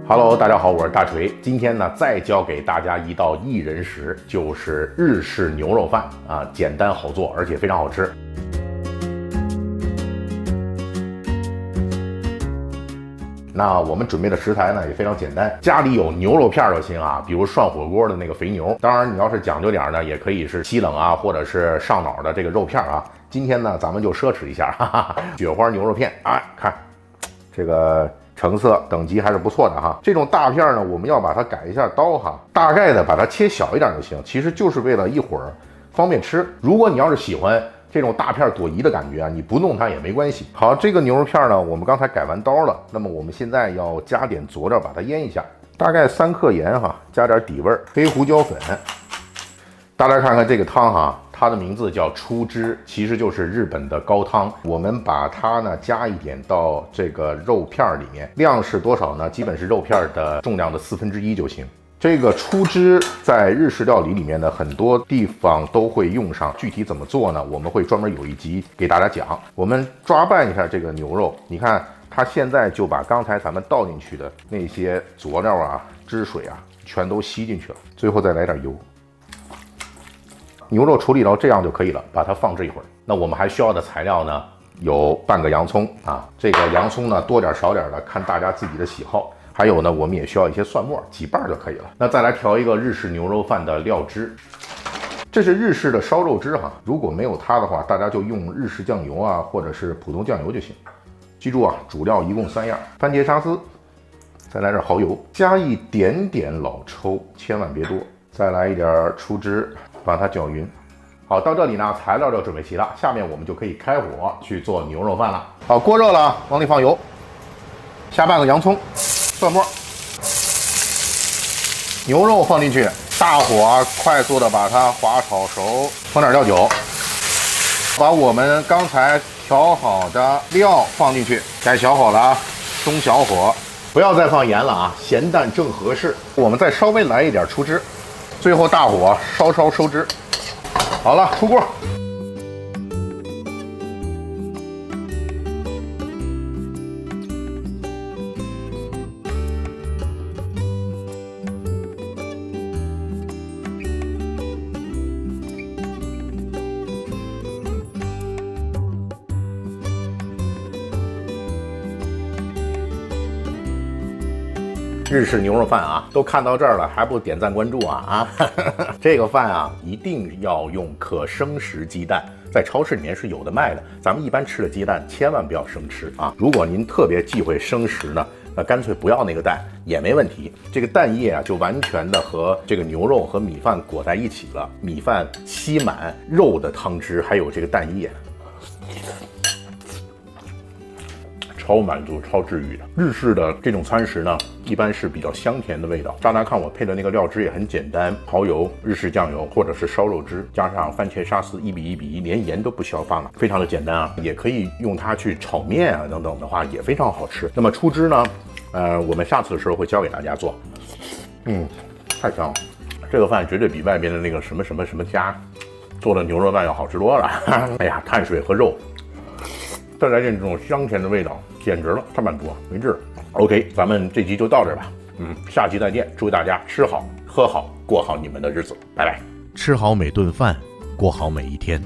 Hello， 大家好，我是大锤。今天呢，再教给大家一道一人食，就是日式牛肉饭啊，简单好做，而且非常好吃。那我们准备的食材呢也非常简单，家里有牛肉片就行啊，比如涮火锅的那个肥牛。当然，你要是讲究点呢，也可以是西冷啊，或者是上脑的这个肉片啊。今天呢，咱们就奢侈一下，哈哈，雪花牛肉片啊，看这个。成色等级还是不错的哈，这种大片呢，我们要把它改一下刀哈，大概的把它切小一点就行，其实就是为了一会儿方便吃。如果你要是喜欢这种大片朵颐的感觉啊，你不弄它也没关系。好，这个牛肉片呢，我们刚才改完刀了，那么我们现在要加点佐料把它腌一下，大概3克盐哈，加点底味，黑胡椒粉。大家看看这个汤哈，它的名字叫出汁，其实就是日本的高汤。我们把它呢加一点到这个肉片里面，量是多少呢？基本是肉片的重量的1/4就行。这个出汁在日式料理里面呢，很多地方都会用上。具体怎么做呢？我们会专门有一集给大家讲。我们抓拌一下这个牛肉，你看它现在就把刚才咱们倒进去的那些佐料啊、汁水啊，全都吸进去了。最后再来点油。牛肉处理到这样就可以了，把它放置一会儿。那我们还需要的材料呢，有半个洋葱啊，这个洋葱呢多点少点的，看大家自己的喜好。还有呢，我们也需要一些蒜末，几瓣就可以了。那再来调一个日式牛肉饭的料汁，这是日式的烧肉汁哈。如果没有它的话，大家就用日式酱油啊，或者是普通酱油就行。记住啊，主料一共3样：番茄沙司，再来点蚝油，加一点点老抽，千万别多，再来一点出汁。把它搅匀。好，到这里呢，材料就准备齐了，下面我们就可以开火去做牛肉饭了。好，锅热了，往里放油，下半个洋葱、蒜末，牛肉放进去，大火快速的把它滑炒熟，放点料酒，把我们刚才调好的料放进去，改小火了啊，中小火，不要再放盐了啊，咸淡正合适。我们再稍微来一点出汁。最后大火稍稍收汁，好了，出锅。日式牛肉饭啊，都看到这儿了，还不点赞关注啊！这个饭啊，一定要用可生食鸡蛋，在超市里面是有的卖的。咱们一般吃的鸡蛋，千万不要生吃啊！如果您特别忌讳生食呢，那干脆不要那个蛋也没问题。这个蛋液啊，就完全的和这个牛肉和米饭裹在一起了，米饭吸满肉的汤汁，还有这个蛋液。超满足、超治愈的。日式的这种餐食呢，一般是比较香甜的味道。大家看我配的那个料汁也很简单，蚝油、日式酱油或者是烧肉汁，加上番茄沙司1:1:1，连盐都不需要放了，非常的简单啊。也可以用它去炒面啊等等的话，也非常好吃。那么出汁呢，我们下次的时候会教给大家做。太香了，这个饭绝对比外边的那个什么什么什么家做的牛肉饭要好吃多了。哎呀，碳水和肉。再来点这种香甜的味道，简直了，太满足了，没治。OK， 咱们这集就到这儿吧。下期再见，祝大家吃好喝好，过好你们的日子，拜拜。吃好每顿饭，过好每一天。